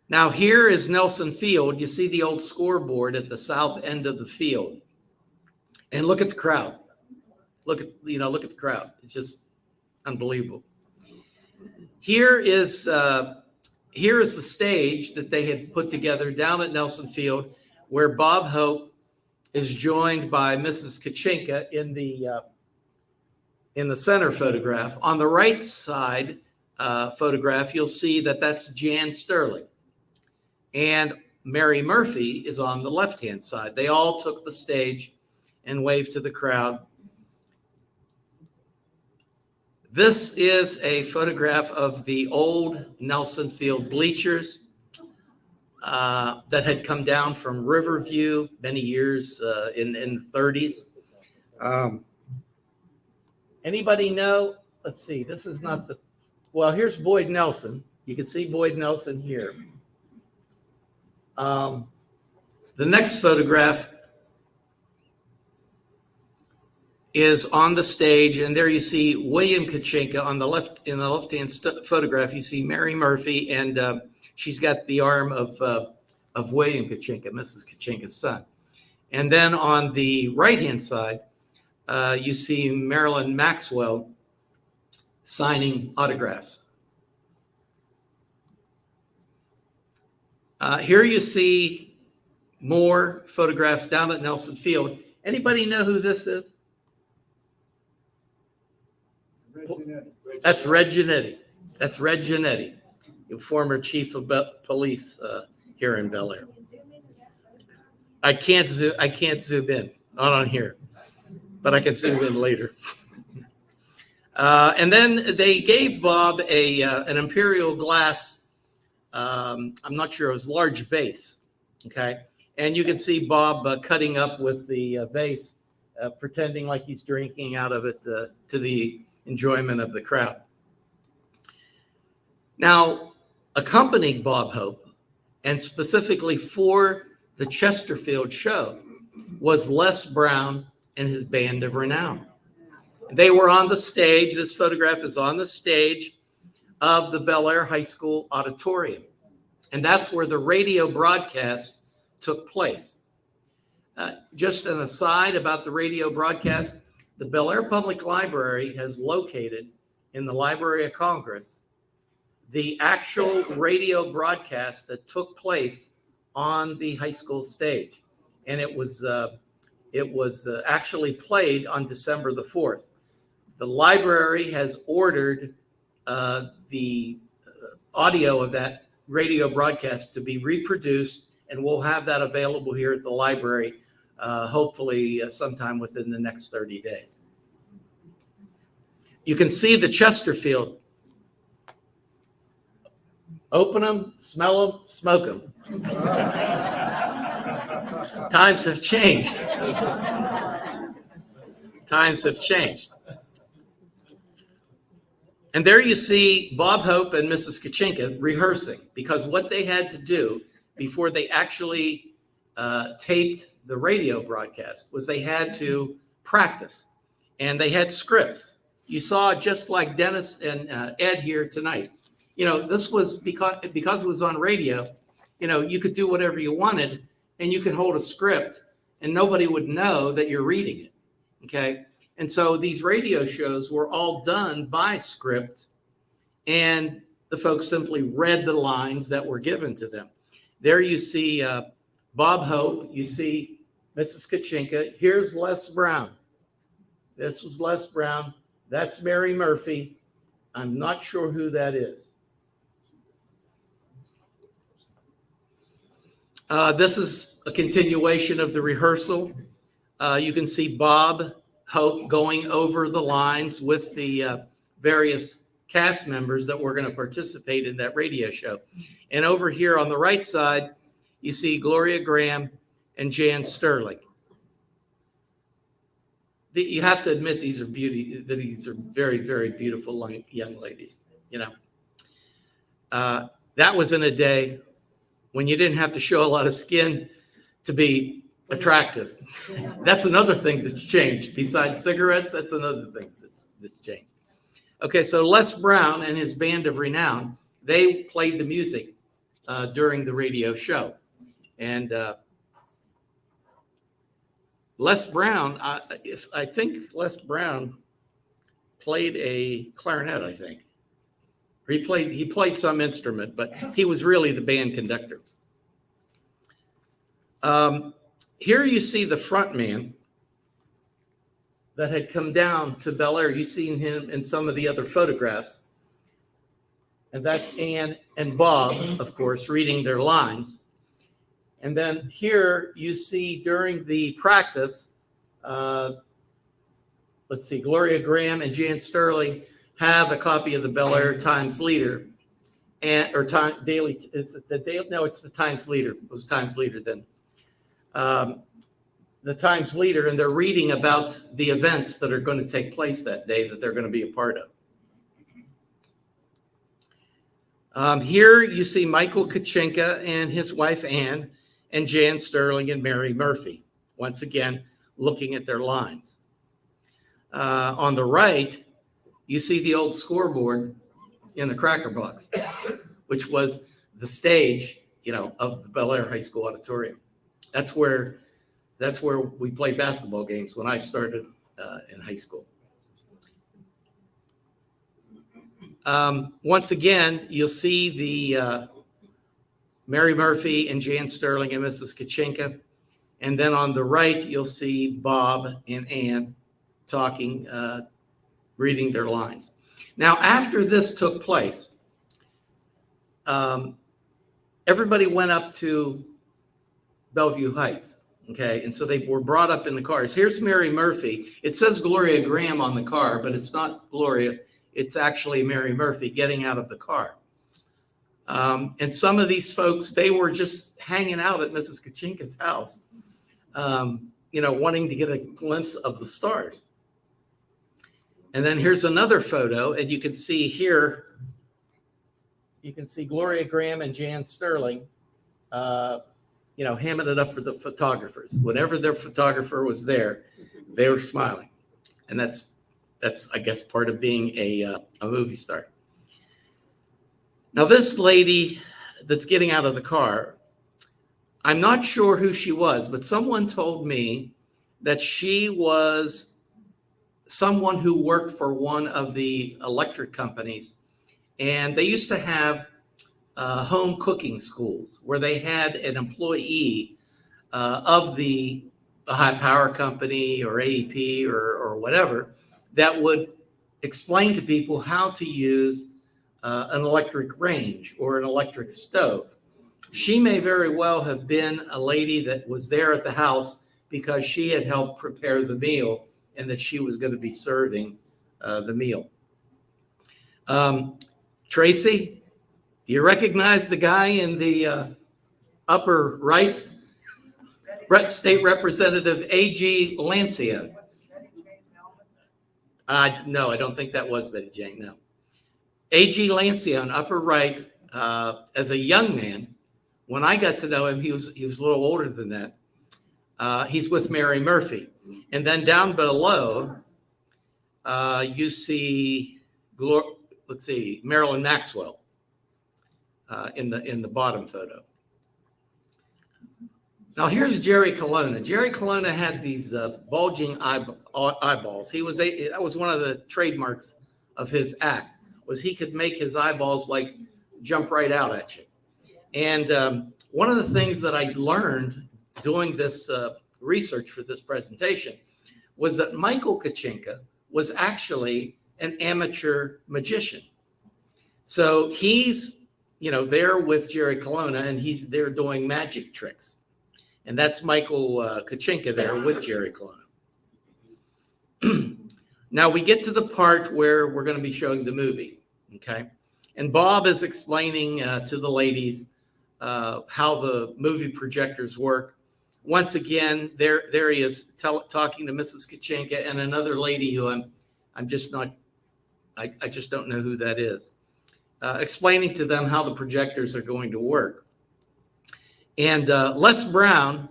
Now here is Nelson Field. You see the old scoreboard at the south end of the field. And look at the crowd. Look at the crowd. It's just unbelievable. Here is the stage that they had put together down at Nelson Field, where Bob Hope is joined by Mrs. Kuchinka in the center photograph. On the right side photograph, you'll see that's Jan Sterling. And Mary Murphy is on the left-hand side. They all took the stage and waved to the crowd. This is a photograph of the old Nelson Field bleachers that had come down from Riverview many years in the 30s. Anybody know? Let's see. This is not here's Boyd Nelson. You can see Boyd Nelson here. The next photograph is on the stage, and there you see William Kuchinka on the left. In the left-hand photograph, you see Mary Murphy, and she's got the arm of William Kuchinka, Mrs. Kuchinka's son. And then on the right-hand side, you see Marilyn Maxwell signing autographs. Here you see more photographs down at Nelson Field. Anybody know who this is? That's Red Genetti. That's Red Genetti, the former chief of police here in Bellaire. I can't zoom in, not on here, but I can zoom in later. And then they gave Bob an imperial glass. I'm not sure, it was large vase. Okay, and you can see Bob cutting up with the vase, pretending like he's drinking out of it to the enjoyment of the crowd. Now, accompanying Bob Hope and specifically for the Chesterfield show, was Les Brown and his band of renown. They were on the stage. This photograph is on the stage of the Bellaire High School auditorium. And that's where the radio broadcast took place. Just an aside about the radio broadcast, the Bellaire Public Library has located in the Library of Congress the actual radio broadcast that took place on the high school stage. And it was actually played on December the 4th. The library has ordered the audio of that radio broadcast to be reproduced, and we'll have that available here at the library, hopefully sometime within the next 30 days. You can see the Chesterfield. Open them, smell them, smoke them. Times have changed. Times have changed. And there you see Bob Hope and Mrs. Kuchinka rehearsing, because what they had to do before they actually taped the radio broadcast was they had to practice, and they had scripts. You saw, just like Dennis and Ed here tonight. You know, this was because it was on radio, you know, you could do whatever you wanted, and you could hold a script and nobody would know that you're reading it. Okay. And so these radio shows were all done by script, and the folks simply read the lines that were given to them. There you see Bob Hope, you see Mrs. Kuchinka. Here's Les Brown. This was Les Brown. That's Mary Murphy. I'm not sure who that is. This is a continuation of the rehearsal. You can see Bob Hope going over the lines with the various cast members that were going to participate in that radio show. And over here on the right side, you see Gloria Graham and Jan Sterling. You have to admit these are very, very beautiful young ladies. You know, that was in a day when you didn't have to show a lot of skin to be attractive. That's another thing that's changed. Besides cigarettes, that's another thing that's changed. Okay, so Les Brown and his band of renown, they played the music during the radio show. And Les Brown, I think Les Brown played a clarinet, I think. He played some instrument, but he was really the band conductor. Here you see the front man that had come down to Bellaire. You've seen him in some of the other photographs. And that's Anne and Bob, of course, reading their lines. And then here you see during the practice, let's see, Gloria Graham and Jan Sterling have a copy of the Bellaire Times Leader, it's the Times Leader. It was Times Leader then. The Times Leader, and they're reading about the events that are going to take place that day that they're going to be a part of. Here you see Michael Kuchinka and his wife Anne and Jan Sterling and Mary Murphy, once again looking at their lines. On the right, you see the old scoreboard in the Cracker Box, which was the stage, you know, of the Bellaire High School auditorium. That's where we played basketball games when I started in high school. Once again, you'll see the Mary Murphy and Jan Sterling and Mrs. Kuchinka. And then on the right, you'll see Bob and Anne talking, reading their lines. Now, after this took place, everybody went up to Belview Heights, okay? And so they were brought up in the cars. Here's Mary Murphy. It says Gloria Graham on the car, but it's not Gloria. It's actually Mary Murphy getting out of the car. And some of these folks, they were just hanging out at Mrs. Kuchinka's house, you know, wanting to get a glimpse of the stars. And then here's another photo, and you can see here, you can see Gloria Graham and Jan Sterling hamming it up for the photographers. Whenever their photographer was there, they were smiling. And that's I guess, part of being a movie star. Now, this lady that's getting out of the car, I'm not sure who she was, but someone told me that she was someone who worked for one of the electric companies. And they used to have home cooking schools where they had an employee of the high power company or AEP or whatever that would explain to people how to use an electric range or an electric stove. She may very well have been a lady that was there at the house because she had helped prepare the meal and that she was going to be serving the meal. Tracy, do you recognize the guy in the upper right? State Representative A.G. Lancia. No, I don't think that was Betty Jane, no. A.G. Lancia on upper right, as a young man, when I got to know him, he was a little older than that. He's with Mary Murphy. And then down below, you see, Marilyn Maxwell in the bottom photo. Now here's Jerry Colonna. Jerry Colonna had these bulging eyeballs. That was one of the trademarks of his act, was he could make his eyeballs like jump right out at you. And one of the things that I learned doing this research for this presentation was that Michael Kuchinka was actually an amateur magician. So he's, there with Jerry Colonna, and he's there doing magic tricks. And that's Michael Kuchinka there with Jerry Colonna. Now we get to the part where we're going to be showing the movie, okay? And Bob is explaining to the ladies how the movie projectors work. Once again, there he is talking to Mrs. Kuchinka and another lady who I'm just not, I just don't know who that is, explaining to them how the projectors are going to work. And Les Brown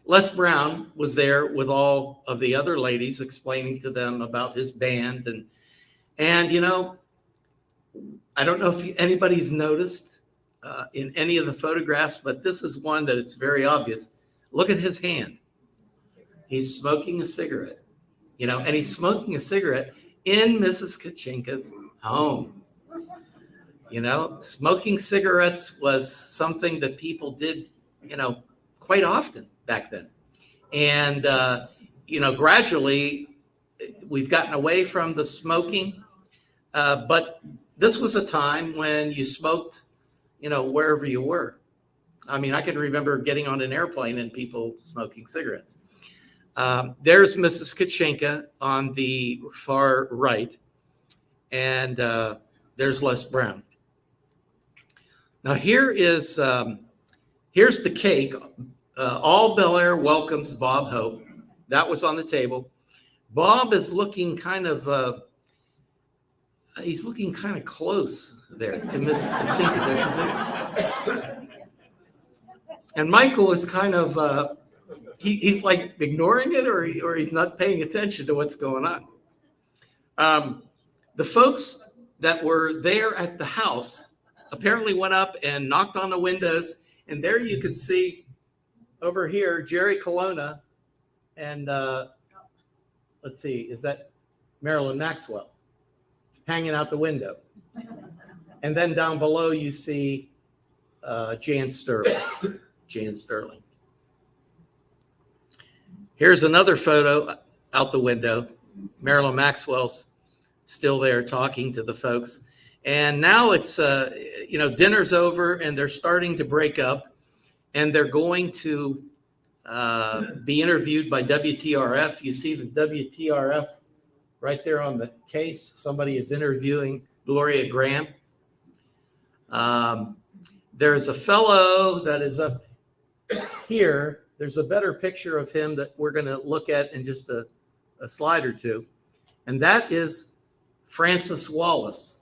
was there with all of the other ladies explaining to them about his band. And I don't know if anybody's noticed in any of the photographs, but this is one that it's very obvious. Look at his hand. He's smoking a cigarette, and he's smoking a cigarette in Mrs. Kuchinka's home. Smoking cigarettes was something that people did, quite often back then. And, gradually we've gotten away from the smoking. But this was a time when you smoked, wherever you were. I mean, I can remember getting on an airplane and people smoking cigarettes. There's Mrs. Kuchinka on the far right. And there's Les Brown. Now here's the cake. All Bellaire welcomes Bob Hope. That was on the table. Bob is looking kind of, he's looking kind of close there to Mrs. Kuchinka. And Michael is kind of, he's like ignoring it or he's not paying attention to what's going on. The folks that were there at the house apparently went up and knocked on the windows. And there you can see over here, Jerry Colonna and let's see, is that Marilyn Maxwell hanging out the window? And then down below you see Jan Sterling. Here's another photo out the window. Marilyn Maxwell's still there talking to the folks. And now it's, dinner's over and they're starting to break up and they're going to be interviewed by WTRF. You see the WTRF right there on the case. Somebody is interviewing Gloria Graham. There's a fellow that is up here. There's a better picture of him that we're going to look at in just a slide or two. And that is Francis Wallace.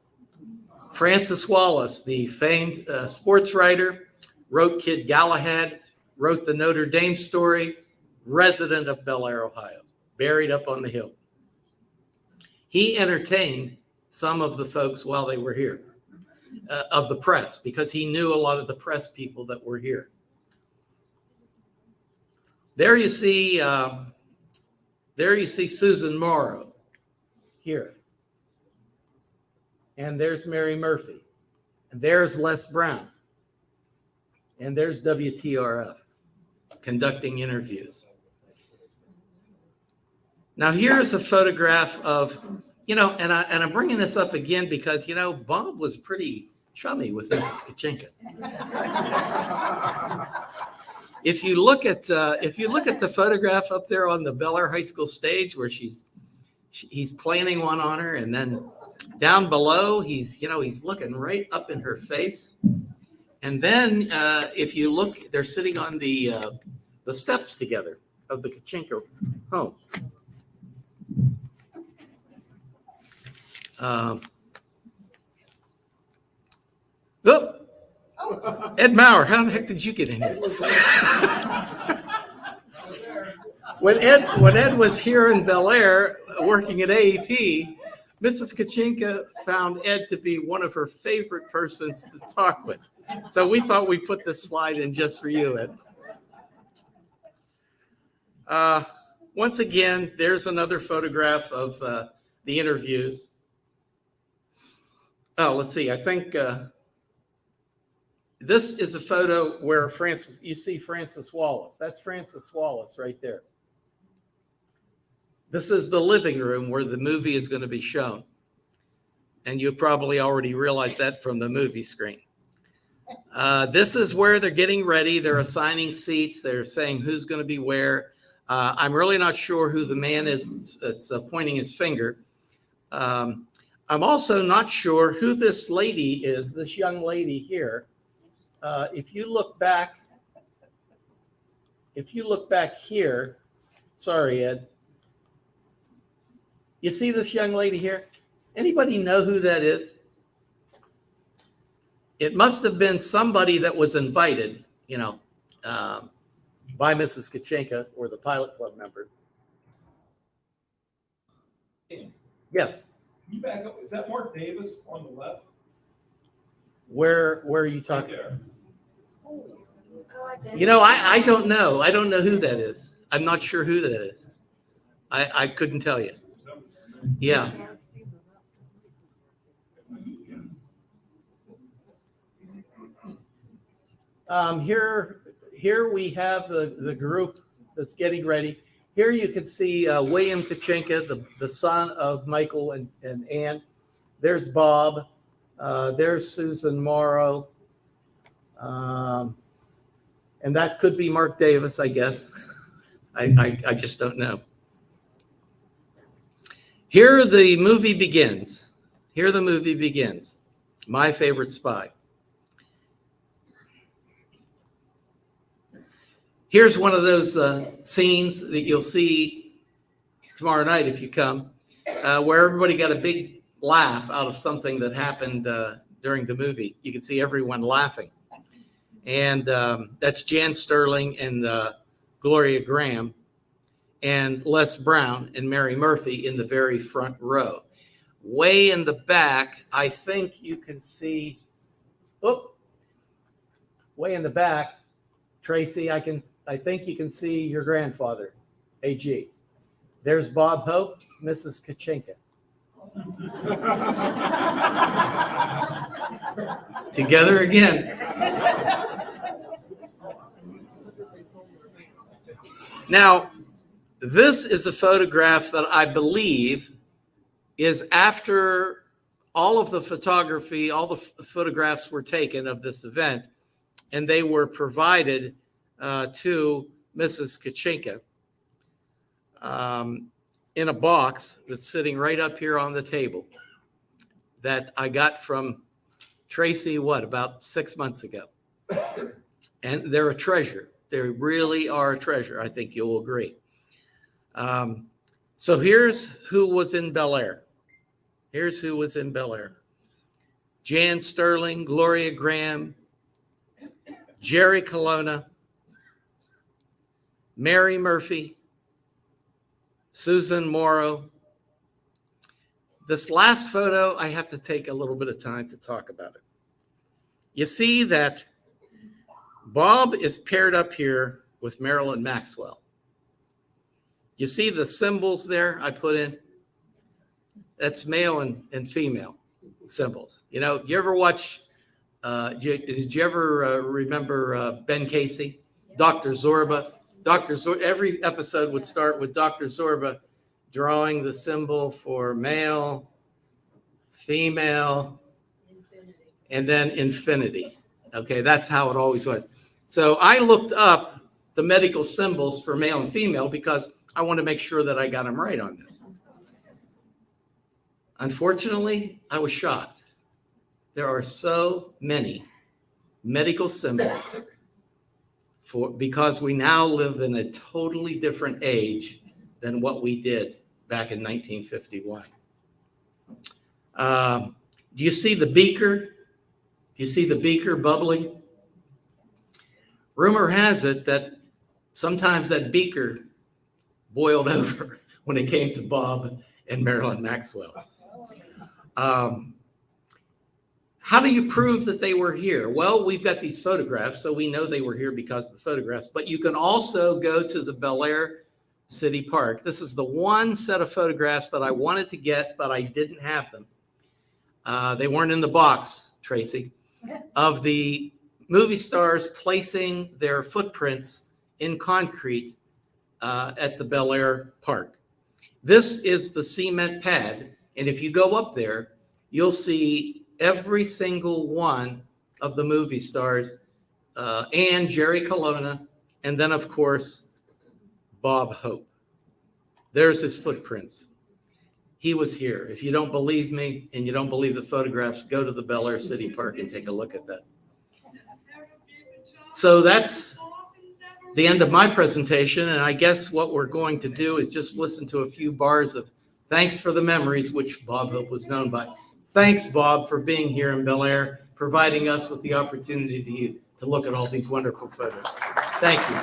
Francis Wallace, the famed sports writer, wrote Kid Galahad, wrote the Notre Dame story, resident of Bellaire, Ohio, buried up on the hill. He entertained some of the folks while they were here, of the press, because he knew a lot of the press people that were here. There you see Susan Morrow here. And there's Mary Murphy. And there's Les Brown. And there's WTRF conducting interviews. Now here's a photograph of, and I'm bringing this up again because, Bob was pretty chummy with Mrs. Kuchinka. If you look at the photograph up there on the Bellaire High School stage where he's planning one on her, and then down below he's looking right up in her face, and then if you look, they're sitting on the steps together of the Kuchinka home. Ed Maurer, how the heck did you get in here? When Ed was here in Bellaire working at AEP, Mrs. Kuchinka found Ed to be one of her favorite persons to talk with. So we thought we'd put this slide in just for you, Ed. Once again, there's another photograph of the interviews. Oh, let's see. I think this is a photo where you see Francis Wallace. That's Francis Wallace right there. This is the living room where the movie is going to be shown. And you probably already realized that from the movie screen. This is where they're getting ready. They're assigning seats. They're saying who's going to be where. I'm really not sure who the man is that's pointing his finger. I'm also not sure who this lady is, this young lady here. If you look back here, sorry, Ed. You see this young lady here? Anybody know who that is? It must have been somebody that was invited, by Mrs. Kuchinka or the Pilot Club member. Yes. Can you back up? Is that Mark Davis on the left? Where are you talking? Right I there. don't know. I don't know who that is. I'm not sure who that is. I couldn't tell you. Yeah. Here we have the group that's getting ready. Here you can see William Kuchinka, the son of Michael and Anne. There's Bob. There's Susan Morrow. And that could be Mark Davis, I guess. I just don't know. Here the movie begins. My Favorite Spy. Here's one of those scenes that you'll see tomorrow night if you come, where everybody got a big laugh out of something that happened during the movie. You can see everyone laughing. And that's Jan Sterling and Gloria Graham and Les Brown and Mary Murphy in the very front row. Way in the back, I think you can see, way in the back, Tracy, I think you can see your grandfather, AG. There's Bob Hope, Mrs. Kuchinka. Together again. Now, this is a photograph that I believe is after all of the photography, all the photographs were taken of this event, and they were provided to Mrs. Kuchinka in a box that's sitting right up here on the table that I got from Tracy, about 6 months ago. And they're a treasure. They really are a treasure. I think you'll agree. So here's who was in Bellaire. Jan Sterling, Gloria Graham, Jerry Colonna, Mary Murphy, Susan Morrow. This last photo, I have to take a little bit of time to talk about it. You see that Bob is paired up here with Marilyn Maxwell. You see the symbols there I put in? That's male and female symbols. You know, you ever watch, did you ever remember Ben Casey? Dr. Zorba? Every episode would start with Dr. Zorba drawing the symbol for male, female, and then infinity. Okay, that's how it always was. So I looked up the medical symbols for male and female because I want to make sure that I got them right on this. Unfortunately, I was shocked. There are so many medical symbols because we now live in a totally different age than what we did back in 1951. Do you see the beaker? Do you see the beaker bubbling? Rumor has it that sometimes that beaker boiled over when it came to Bob and Marilyn Maxwell. How do you prove that they were here? Well, we've got these photographs, so we know they were here because of the photographs, but you can also go to the Bellaire City Park. This is the one set of photographs that I wanted to get, but I didn't have them. They weren't in the box, Tracy, of the movie stars placing their footprints in concrete at the Bellaire Park. This is the cement pad, and if you go up there, you'll see every single one of the movie stars, and Jerry Colonna, and then, of course, Bob Hope. There's his footprints. He was here. If you don't believe me and you don't believe the photographs, go to the Bellaire City Park and take a look at that. So that's the end of my presentation, and I guess what we're going to do is just listen to a few bars of Thanks for the Memories, which Bob Hope was known by. Thanks, Bob, for being here in Bellaire, providing us with the opportunity to look at all these wonderful photos. Thank you.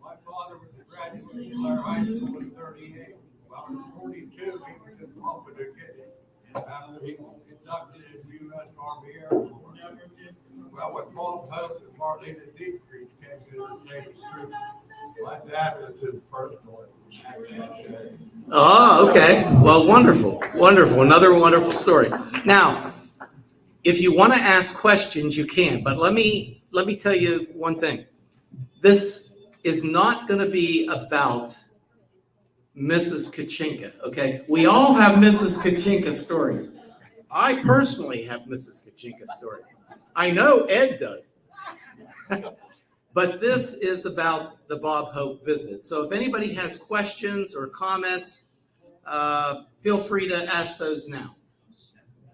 My father was a graduate of Belview High School in 38. Well, in 42, he was offered to get it. And after he conducted his U.S. Army Air Force. Well, with Paul Pope and Marlena Dietrich came to the Navy troops. My dad was his personal. Oh, okay. Well, wonderful. Wonderful. Another wonderful story. Now, if you want to ask questions, you can, but let me tell you one thing. This is not going to be about Mrs. Kuchinka, okay? We all have Mrs. Kuchinka stories. I personally have Mrs. Kuchinka stories. I know Ed does. But this is about the Bob Hope visit. So if anybody has questions or comments, feel free to ask those now.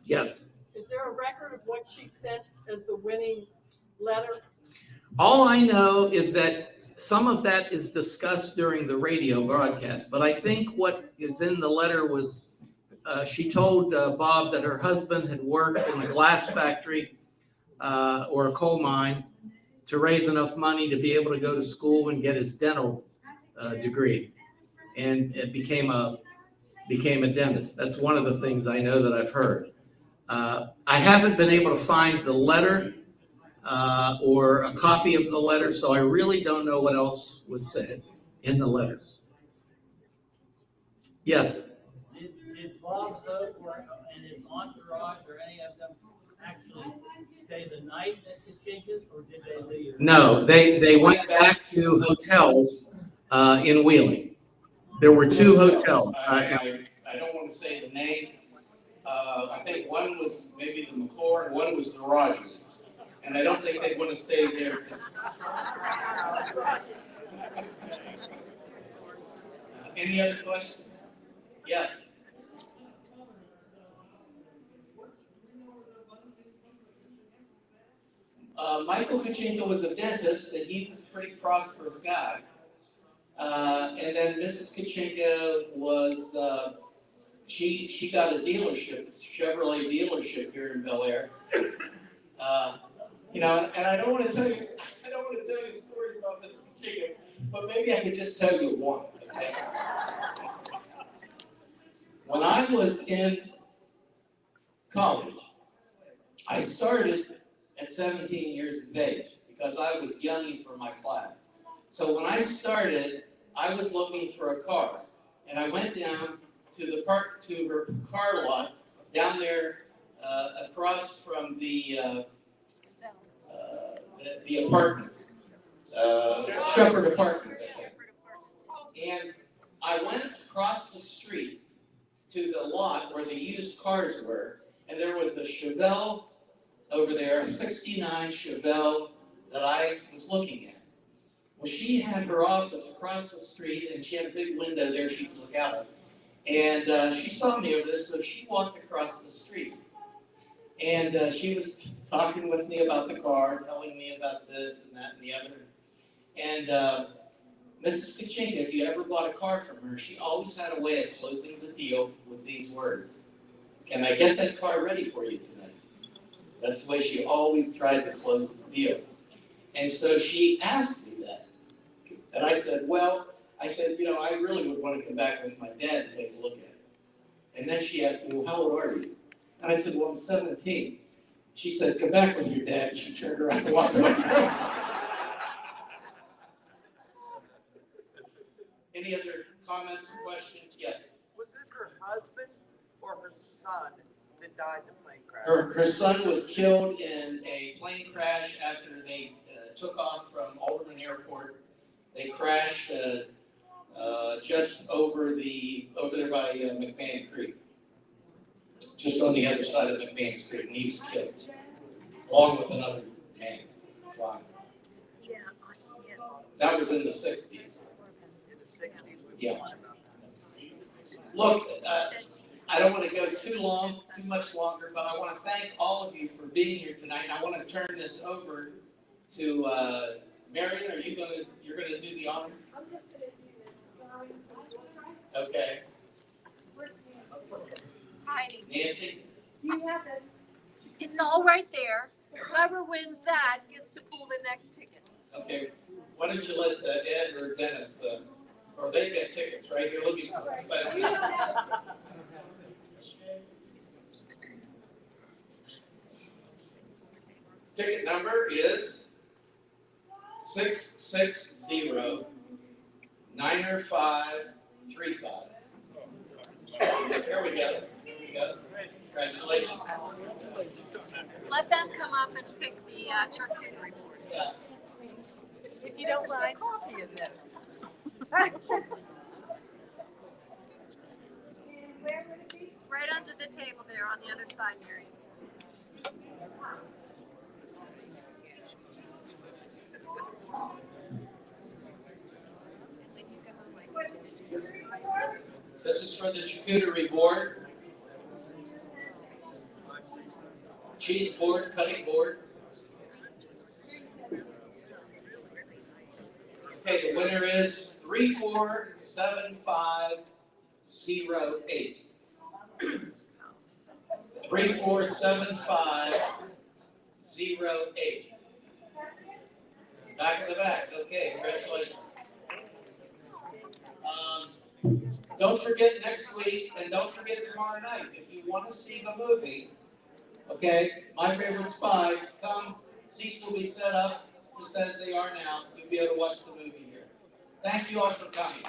Yes. Is there a record of what she sent as the winning letter? All I know is that some of that is discussed during the radio broadcast, but I think what is in the letter was she told Bob that her husband had worked in a glass factory or a coal mine to raise enough money to be able to go to school and get his dental degree, and it became a dentist. That's one of the things I know that I've heard. I haven't been able to find the letter or a copy of the letter, so I really don't know what else was said in the letter. Yes? Did Bob Hope and his entourage or any of them actually stay the night at Kuchinka's, or did they leave? No, they went back to hotels in Wheeling. There were two hotels. I don't want to say the names. I think one was maybe the McClure and one was the Rogers. And I don't think they want to stay there. Any other questions? Yes. Michael Kuchinka was a dentist, and he was a pretty prosperous guy. And then Mrs. Kuchinka was, she got a dealership, a Chevrolet dealership here in Bellaire. You know, and I don't want to tell you stories about Mrs. Kuchinka, but maybe I could just tell you one, okay? When I was in college, I started at 17 years of age because I was young for my class. So when I started, I was looking for a car, and I went down to her car lot down there across from the apartments, Shepherd Apartments, I think. And I went across the street to the lot where the used cars were, and there was a Chevelle over there, a '69 Chevelle that I was looking at. Well, she had her office across the street, and she had a big window there she could look out of. And she saw me over there, so she walked across the street. And she was talking with me about the car, telling me about this and that and the other. And Mrs. Kuchinka, if you ever bought a car from her, she always had a way of closing the deal with these words. Can I get that car ready for you tonight? That's the way she always tried to close the deal. And so she asked me that. And I said, you know, I really would want to come back with my dad and take a look at it. And then she asked me, well, how old are you? And I said, well, I'm 17. She said, come back with your dad. And she turned around and walked away. Any other comments or questions? Yes. Was it her husband or her son that died in a plane crash? Her son was killed in a plane crash after they took off from Alderman Airport. They crashed just over there by McMahon Creek, just on the other side of McMahon Creek, and he was killed, along with another man flying. That was in the 60s. In the 60s? Yeah. Look, I don't want to go too much longer, but I want to thank all of you for being here tonight. And I want to turn this over to Marion. You're gonna do the honors? I'm just gonna do this. Okay. Hiding. Nancy? You have it. It's all right there. Whoever wins that gets to pull the next ticket. Okay. Why don't you let Ed or Dennis, or they get tickets, right? You're looking excited. Ticket number is 660-9535. Here we go. Congratulations. Let them come up and pick the charcuterie board. Yeah. If you don't mind. Coffee in this. Right under the table there on the other side, Mary. This is for the charcuterie board, cheese board, cutting board. Okay, the winner is 347508. 347508. Back of the back. Okay, congratulations. Don't forget next week, and don't forget tomorrow night. If you want to see the movie, okay, My Favorite Spy, come. Seats will be set up just as they are now. You'll be able to watch the movie here. Thank you all for coming.